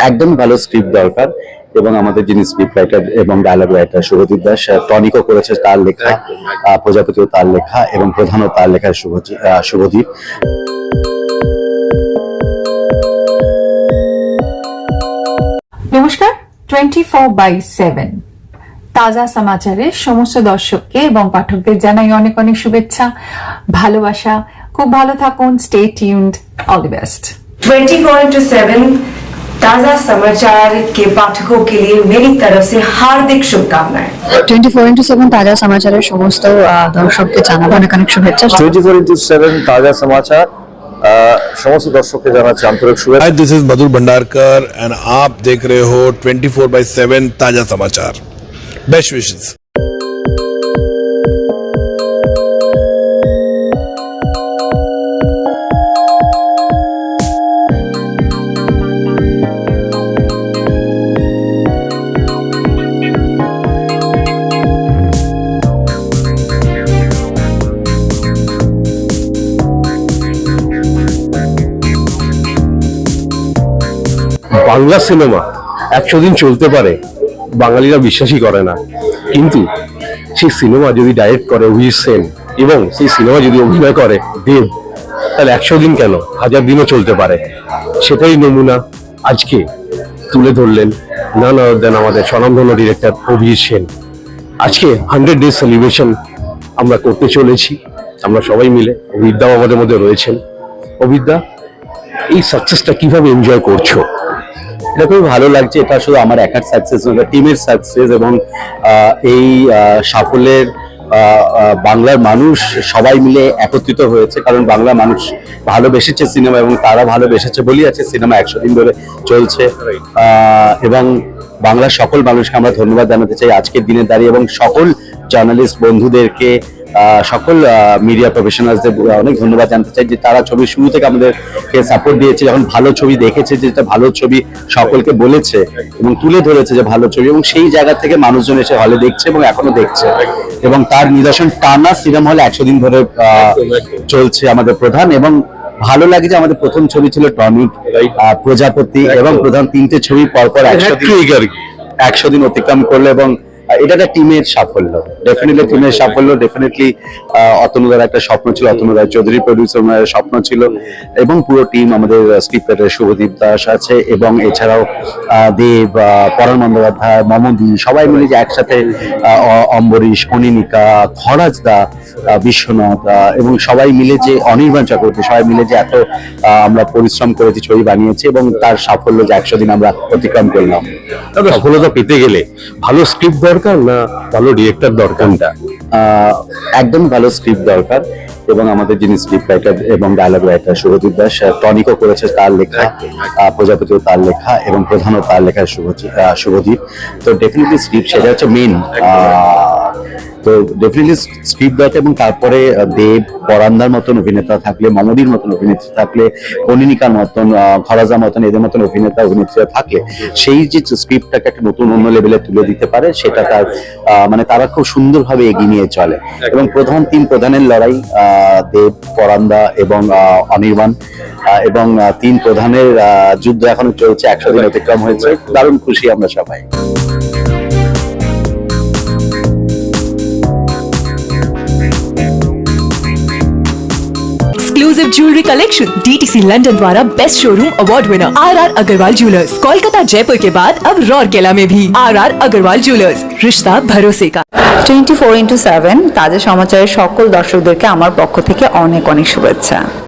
একদম ভালো স্ক্রিপ্ট দরকার এবং আমাদের যিনি স্ক্রিপ্ট রাইটার এবং ডায়লগ রাইটার শুভদীপ দাস, টনিকও করেছে তার লেখা, প্রজাপতিও তার লেখা এবং প্রধানও তার লেখা শুভদীপ। নমস্কার, 24/7 তাজা সমাচারের সমস্ত দর্শককে এবং পাঠকদের জানাই অনেক অনেক শুভেচ্ছা, ভালোবাসা। খুব ভালো থাকুন, stay tuned, all the best. 24/7 ताजा समाचार के पाठकों के लिए मेरी तरफ से हार्दिक शुभकामनाएं। 24/7 তাজা সমাচারের সমস্ত দর্শকদের জানাবো অনেক অনেক শুভেচ্ছা। 24/7 ताजा समाचार समस्त दर्शक के জানাচ্ছি আন্তরিক শুভেচ্ছা। Hi, this is Madhur Bhandarkar and आप देख रहे हो 24/7 ताजा समाचार। Best wishes। বাংলা সিনেমা 100 দিন চলতে পারে বাঙালিরা বিশ্বাসই করে না, কিন্তু সেই সিনেমা যদি ডাইরেক্ট করে অভিজিৎ সেন এবং সেই সিনেমা যদি অভিনয় করে দেব, তাহলে 100 দিন কেন 1000 দিনও চলতে পারে। সেটাই নমুনা আজকে তুলে ধরলেন নান আদার দেন আমাদের স্বনামধন্য ডিরেক্টর অভিজিৎ সেন। আজকে 100 ডেজ সেলিব্রেশন আমরা করতে চলেছি, আমরা সবাই মিলে। অভিজ্ঞাও আমাদের মধ্যে রয়েছেন। অভিজ্ঞা, এই সাকসেসটা কিভাবে এনজয় করছো? এটা খুবই ভালো লাগছে। এটা শুধু আমার একার সাকসেস নয়, টিমের সাকসেস এবং এই সাফল্যের বাংলার মানুষ সবাই মিলে একত্রিত হয়েছে, কারণ বাংলা মানুষ ভালোবেসেছে সিনেমা এবং তারা ভালোবেসেছে বলেই আছে সিনেমা 100 দিন ধরে চলছে। এবং বাংলার সকল মানুষকে আমরা ধন্যবাদ জানাতে চাই আজকের দিনে দাঁড়িয়ে, এবং সকল জার্নালিস্ট বন্ধুদেরকে, সকল মিডিয়া প্রফেশনালসদের অনেক ধন্যবাদ জানতে চাই যে তারা ছবির শুরু থেকে আমাদেরকে সাপোর্ট দিয়েছে। যখন ভালো ছবি দেখেছে, যেটা ভালো ছবি সকলকে বলেছে এবং তুলে ধরেছে যে ভালো ছবি, এবং সেই জায়গা থেকে মানুষজন এসে হলে দেখছে এবং এখনো দেখছে, এবং তার নিদর্শন টানা সিনেমা হলে 100 দিন ধরে চলছে আমাদের প্রধান। এবং ভালো লাগে যে আমাদের প্রথম ছবি ছিল টনিক, প্রজাপতি এবং প্রধান, 3টে ছবি পরপর 100 দিন অতিক্রম করলো, এবং এটা একটা টিমের সাফল্য, ডেফিনেটলি টিমের সাফল্য। ডেফিনেটলি অতনুদার একটা স্বপ্ন ছিল, অতনু রায় চৌধুরী প্রডিউসার স্বপ্ন ছিল, এবং পুরো টিম আমাদের স্ক্রিপ্ট রাইটার শুভদীপ দাস আছে, এবং এছাড়াও দেব, পরাণ বন্দ্যোপাধ্যায়, মমদি, সবাই মিলে যে একসাথে, অম্বরীশ, কনিনিকা, খরাজ দা, বিশ্বনাথ, এবং সবাই মিলে যে অনির্বাণ চক্রবর্তী, সবাই মিলে যে এত আমরা পরিশ্রম করেছি, ছবি বানিয়েছি, এবং তার সাফল্য যে 100 দিন আমরা অতিক্রম করলাম। সফলতা পেতে গেলে ভালো স্ক্রিপ্ট দরকার না ভালো ডিরেক্টর দরকারটা? একদম ভালো স্ক্রিপ্ট দরকার এবং আমাদের যিনি স্ক্রিপ্ট রাইটার এবং ডায়লগ রাইটার শুভদীপ দাস, টনিকও করেছে তার লেখা, প্রজাপতিও তার লেখা এবং প্রধানও তার লেখা শুভদীপ। তো ডেফিনেটলি স্ক্রিপ্ট সেটা হচ্ছে মেন। তো ডেফিনেটলি স্ক্রিপ্ট দরকার, এবং তারপরে দেব, পরান্দার মতন অভিনেতা থাকলে, মমদির মতন অভিনেত্রী থাকলে, কনিনিকার মতন, খরাজার মতন, এদের মতন অভিনেত্রীরা থাকলে সেই যে স্ক্রিপ্টটাকে একটা নতুন অন্য লেভেলে তুলে দিতে পারে, সেটা তার মানে তারা খুব সুন্দরভাবে এগিয়ে নিয়ে চলে। এবং প্রধানের লড়াই, দেব, পরান্দা এবং অনির্বাণ, এবং 3 প্রধানের যুদ্ধ এখনো চলছে, 100 দিন অতিক্রম হয়েছে। দারুণ খুশি আমরা সবাই। Exclusive jewelry collection DTC London द्वारा best showroom award winner RR Agarwal jewellers, Kolkata Jaipur के बाद अब रौरकेला में भी RR अग्रवाल ज्वेलर्स, रिश्ता भरोसे का। 24/7 তাজা সমাচারের সকল দর্শকদেরকে আমার পক্ষ থেকে অনেক অনেক শুভেচ্ছা।